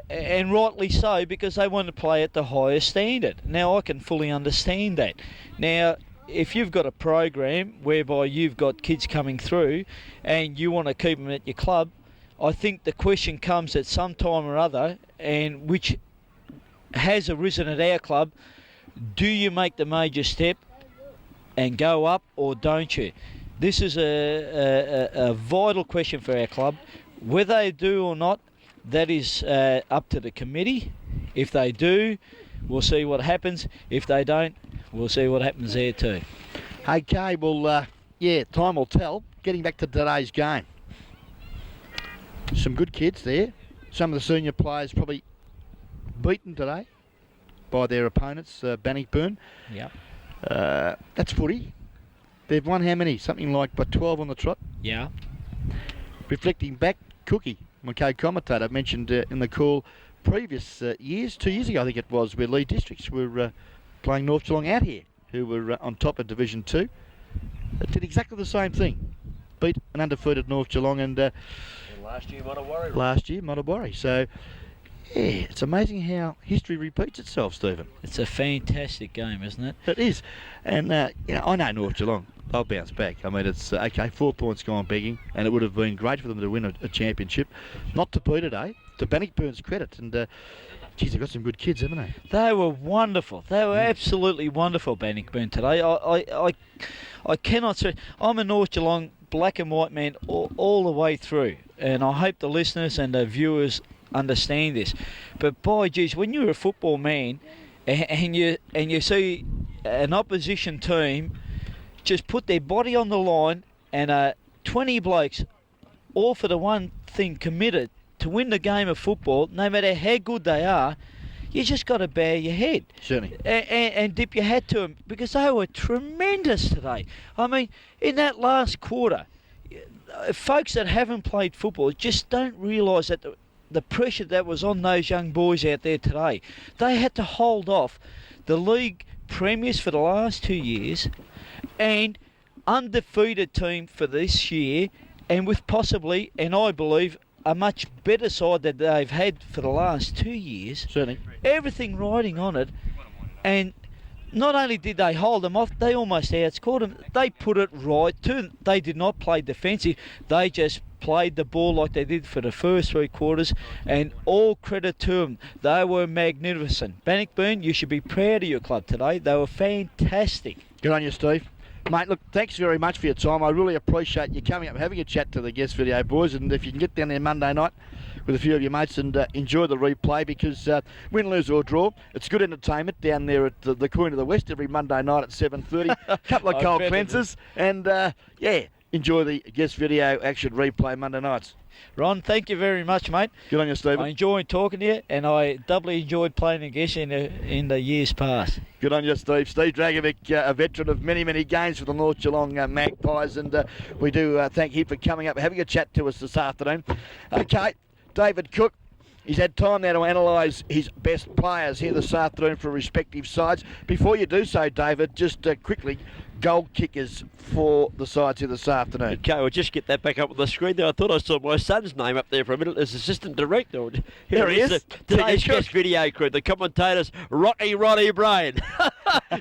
C: And rightly so, because they want to play at the highest standard. Now, I can fully understand that. Now, if you've got a program whereby you've got kids coming through and you want to keep them at your club, I think the question comes at some time or other, and which has arisen at our club, do you make the major step and go up, or don't you? This is a vital question for our club. Whether they do or not, that is up to the committee. If they do, we'll see what happens. If they don't, we'll see what happens there too.
B: Okay, well, yeah, time will tell. Getting back to today's game. Some good kids there. Some of the senior players probably beaten today by their opponents, Bann.
C: Yep.
B: That's footy. They've won how many? Something like 12 on the trot.
C: Yeah.
B: Reflecting back, Cookie, my co-commentator, mentioned in the call previous years, 2 years ago I think it was, where Lee Districts were playing North Geelong out here, who were on top of Division 2. They did exactly the same thing. Beat an undefeated North Geelong, and
A: last year might have worried.
B: Last year might have worried. So, yeah, it's amazing how history repeats itself, Stephen.
C: It's a fantastic game, isn't it?
B: It is. And, you know, I know North Geelong. They'll bounce back. I mean, it's, okay, 4 points gone begging, and it would have been great for them to win a championship. Not to beat today, to Bannockburn's credit. And, geez, they've got some good kids, haven't they?
C: They were wonderful. They were absolutely wonderful, Bannockburn today. I cannot say. I'm a North Geelong black and white man all the way through, and I hope the listeners and the viewers understand this. But by geez, when you're a football man and you see an opposition team just put their body on the line, and 20 blokes all for the one thing, committed to win the game of football, no matter how good they are, you just got to bow your head.
B: Certainly.
C: And dip your hat to them, because they were tremendous today. I mean, in that last quarter, folks that haven't played football just don't realise that the pressure that was on those young boys out there today. They had to hold off the league premiers for the last 2 years and undefeated team for this year, and with possibly, and I believe, a much better side that they've had for the last 2 years.
B: Certainly.
C: Everything riding on it. And not only did they hold them off, they almost outscored them. They put it right to them. They did not play defensive. They just played the ball like they did for the first 3 quarters, and all credit to them. They were magnificent. Bannockburn, you should be proud of your club today. They were fantastic.
B: Good on you, Steve. Mate, look, thanks very much for your time. I really appreciate you coming up and having a chat to the guest video boys, and if you can get down there Monday night with a few of your mates and enjoy the replay, because win, lose or draw, it's good entertainment down there at the Queen of the West every Monday night at 7:30. A couple of cold cleansers, and yeah, enjoy the guest video action replay Monday nights.
C: Ron, thank you very much, mate.
B: Good on you, Stephen.
C: I enjoyed talking to you, and I doubly enjoyed playing against you in the years past.
B: Good on you, Steve. Steve Dragovic, a veteran of many, many games for the North Geelong Magpies, and we do thank him for coming up, having a chat to us this afternoon. Okay, David Cook. He's had time now to analyse his best players here this afternoon for respective sides. Before you do so, David, just quickly, goal kickers for the sides here this afternoon.
A: Okay, we'll just get that back up on the screen there. I thought I saw my son's name up there for a minute as assistant director.
B: There he is.
A: Today's guest video crew, the commentators, Rocky Roddy Brain.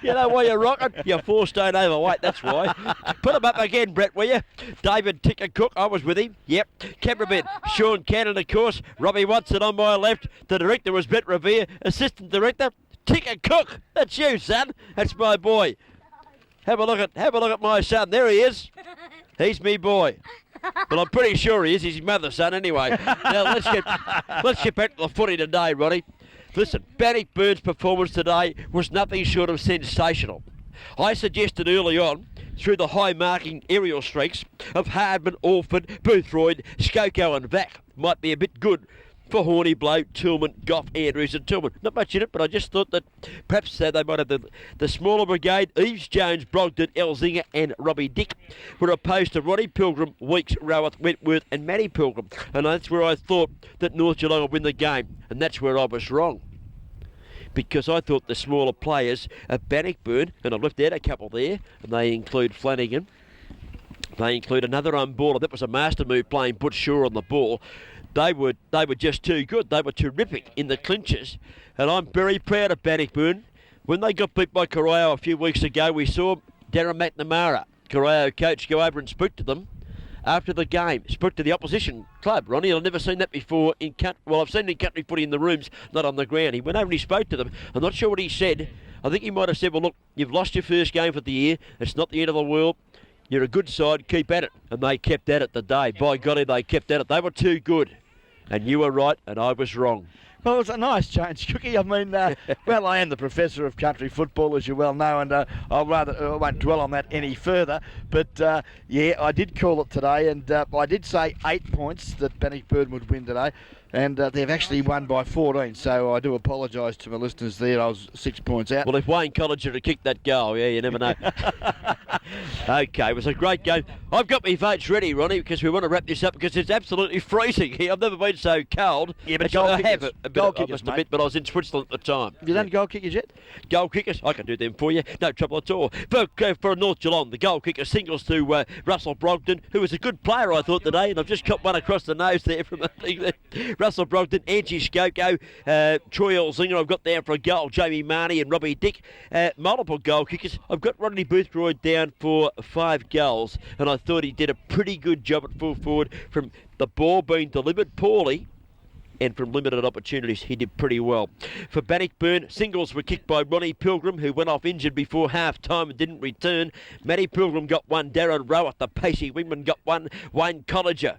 A: You know why you're rocking? You're 4 stone overweight, that's why. Put him up again, Brett, will you? David Ticker Cook, I was with him. Yep. Cameraman, Sean Cannon, of course. Robbie Watson on my left. The director was Brett Revere. Assistant director, Ticker Cook. That's you, son. That's my boy. Have a look at my son. There he is. He's me boy. Well, I'm pretty sure he is. He's his mother's son anyway. Now let's get back to the footy today, Roddy. Listen, Bannockburn's performance today was nothing short of sensational. I suggested early on, through the high-marking aerial streaks of Hardman, Orford, Boothroyd, Skoko and Vac, might be a bit good for Horny, Blow, Tillman, Goff, Andrews and Tillman. Not much in it, but I just thought that perhaps they might have the smaller brigade, Eves, Jones, Brogdon, Elzinger and Robbie Dick, were opposed to Roddy Pilgrim, Weeks, Roweth, Wentworth and Matty Pilgrim. And that's where I thought that North Geelong would win the game. And that's where I was wrong. Because I thought the smaller players at Bannockburn, and I've left out a couple there, and they include Flanagan, they include another unballer. That was a master move playing Butch Shaw on the ball. They were just too good. They were terrific in the clinches. And I'm very proud of Bannockburn. When they got beat by Corio a few weeks ago, we saw Darren McNamara, Corio coach, go over and spoke to them after the game. Spoke to the opposition club, Ronnie. I've never seen that before in I've seen it in country footy in the rooms, not on the ground. He went over and he spoke to them. I'm not sure what he said. I think he might have said, well, look, you've lost your first game for the year. It's not the end of the world. You're a good side. Keep at it. And they kept at it today. By golly, they kept at it. They were too good. And you were right, and I was wrong.
B: Well, it was a nice change, Cookie. I mean, well, I am the professor of country football, as you well know, and I won't dwell on that any further. But, yeah, I did call it today, and I did say 8 points that Bannockburn would win today, and they've actually won by 14, so I do apologise to my listeners there. I was 6 points out.
A: Well, if Wayne Collinger had kicked that goal, yeah, you never know. Okay, it was a great game. I've got my votes ready, Ronnie, because we want to wrap this up because it's absolutely freezing here. I've never been so cold.
B: Yeah, but
A: goal
B: I
A: kickers,
B: have a goal kickers, mate.
A: But I was in Switzerland at the time.
B: You done goal kickers yet?
A: Goal kickers, I can do them for you. No trouble at all. For North Geelong, the goal kicker singles to Russell Brogdon, who was a good player, I thought, today, and I've just got one across the nose there from the thing there. Russell Brogdon, Angie Skoko, Troy Elzinger, I've got down for a goal, Jamie Marnie and Robbie Dick. Multiple goal kickers. I've got Rodney Boothroyd down for 5 goals, and I thought he did a pretty good job at full forward from the ball being delivered poorly and from limited opportunities. He did pretty well. For Bannockburn, singles were kicked by Ronnie Pilgrim, who went off injured before half-time and didn't return. Matty Pilgrim got one, Darren Rowett, the pacey wingman, got one, Wayne Collinger.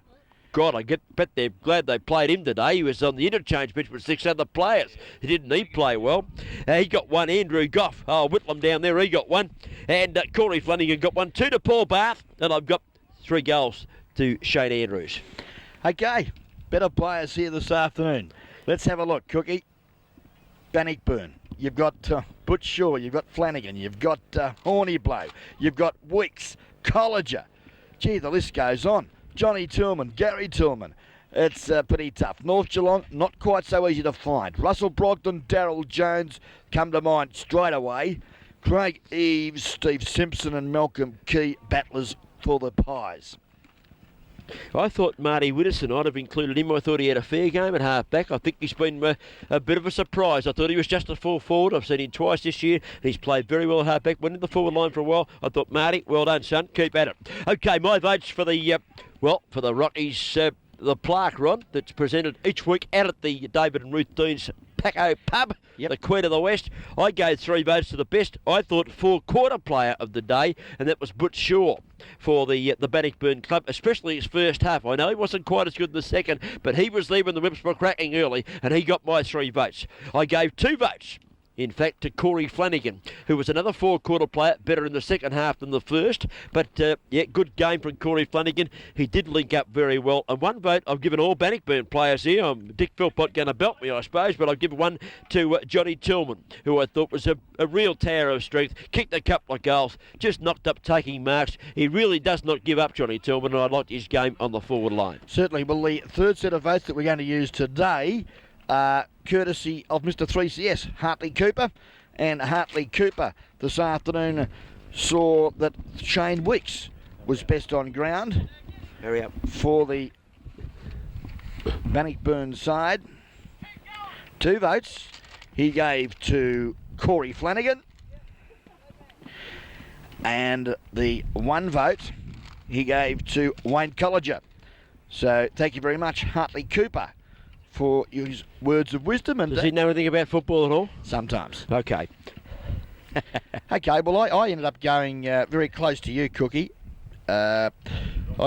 A: God, bet they're glad they played him today. He was on the interchange bench with 6 other players. He didn't need play well. He got one, Andrew Goff. Oh, Whitlam down there, he got one. And Corey Flanagan got one, 2 to Paul Barth. And I've got 3 goals to Shane Andrews.
B: Okay, better players here this afternoon. Let's have a look, Cookie. Bannockburn. You've got Butch Shaw, you've got Flanagan, you've got Horny Blow, you've got Weeks, Collinger. Gee, the list goes on. Johnny Tillman, Gary Tillman. It's pretty tough. North Geelong, not quite so easy to find. Russell Brogdon, Daryl Jones come to mind straight away. Craig Eves, Steve Simpson and Malcolm Key, battlers for the Pies.
A: I thought Marty Widdowson, I'd have included him. I thought he had a fair game at half-back. I think he's been a bit of a surprise. I thought he was just a full forward. I've seen him twice this year. He's played very well at half-back. Went in the forward line for a while. I thought, Marty, well done, son. Keep at it. Okay, my votes for the, for the Rockies, the plaque, Ron, that's presented each week out at the David and Ruth Dean's Paco Pub, the Queen of the West. I gave 3 votes to the best. I thought 4-quarter player of the day, and that was Butch Shaw for the Bannockburn club, especially his first half. I know he wasn't quite as good in the second, but he was there when the whips were cracking early, and he got my 3 votes. I gave 2 votes in fact, to Corey Flanagan, who was another four-quarter player, better in the second half than the first. But, yeah, good game from Corey Flanagan. He did link up very well. And one vote I've given all Bannockburn players here. Dick Philpott going to belt me, I suppose, but I've given one to Johnny Tillman, who I thought was a real tower of strength. Kicked a couple of goals, just knocked up taking marks. He really does not give up, Johnny Tillman, and I liked his game on the forward line.
B: Certainly. Well, the third set of votes that we're going to use today, courtesy of Mr. 3CS, Hartley Cooper. And Hartley Cooper this afternoon saw that Shane Weeks was best on ground.
A: Hurry up.
B: For the Bannockburn side. 2 votes he gave to Corey Flanagan. And the 1 vote he gave to Wayne Colliger. So thank you very much, Hartley Cooper, for his words of wisdom. And
A: does he know anything about football at all?
B: Sometimes.
A: Okay.
B: Okay, well, I ended up going very close to you, Cookie. I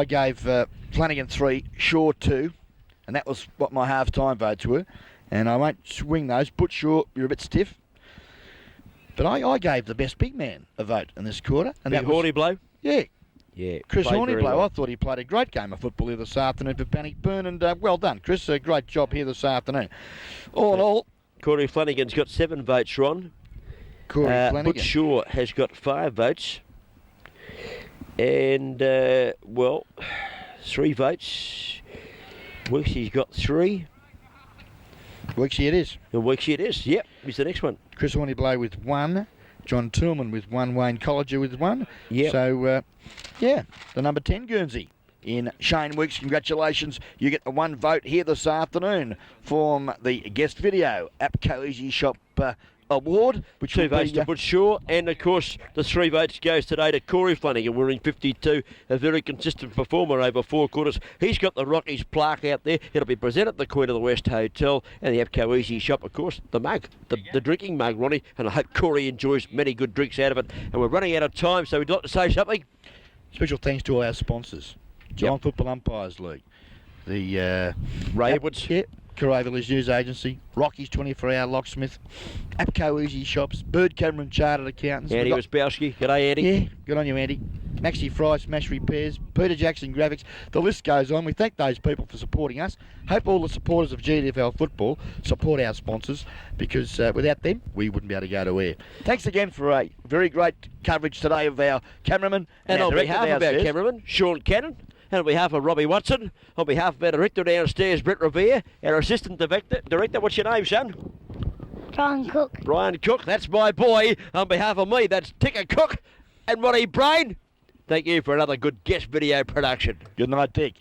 B: gave Flanagan 3, Shaw 2, and that was what my half-time votes were. And I won't swing those. Put Shaw, you're a bit stiff. But I gave the best big man a vote in this quarter. And
A: Big
B: that was
A: Horniblow?
B: Yeah.
A: Yeah.
B: Chris Horniblow,
A: well.
B: I thought he played a great game of football here this afternoon for Bannockburn, and well done, Chris. A great job here this afternoon. All in all,
A: Corey Flanagan's got 7 votes, Ron.
B: Corey Flanagan.
A: Butch Shaw has got 5 votes. And, well, 3 votes. Weeksy's got 3.
B: Weeksy it is.
A: And Weeksy it is. Yep, he's the next one.
B: Chris Horniblow with 1. John Tillman with 1. Wayne Colliger with 1.
A: Yep.
B: So, yeah, the number 10 Guernsey in Shane Weeks. Congratulations. You get the 1 vote here this afternoon from the guest video APCO Easy Shop Award, which
A: 2
B: will
A: votes
B: be,
A: to Butch Shaw, and of course the 3 votes goes today to Corey Flanagan. We're in 52, a very consistent performer over 4 quarters. He's got the Rockies plaque out there. It'll be presented at the Queen of the West Hotel and the APCO Easy Shop, of course, the mug, the drinking mug, Ronnie, and I hope Corey enjoys many good drinks out of it. And we're running out of time, so we'd like to say something.
B: Special thanks to all our sponsors. Giant Football Umpires League, the
A: Ray Edwards.
B: Yeah, Carray Village News Agency, Rockies 24-hour Locksmith, APCO Easy Shops, Bird Cameron Chartered Accountants.
A: Andy Wispowski. G'day, Andy.
B: Yeah, good on you, Andy. Maxi Fry, Smash Repairs, Peter Jackson Graphics. The list goes on. We thank those people for supporting us. Hope all the supporters of GDFL football support our sponsors, because without them, we wouldn't be able to go to air. Thanks again for a very great coverage today of our cameraman.
A: And
B: our
A: on
B: director
A: behalf of our
B: downstairs.
A: cameraman, Sean Cannon, and on behalf of Robbie Watson, on behalf of our director downstairs, Brett Revere, our assistant director, what's your name, son?
D: Brian Cook.
A: Brian Cook, that's my boy. On behalf of me, that's Ticker Cook and Ronnie Brain. Thank you for another good guest video production.
B: Good night, Dick.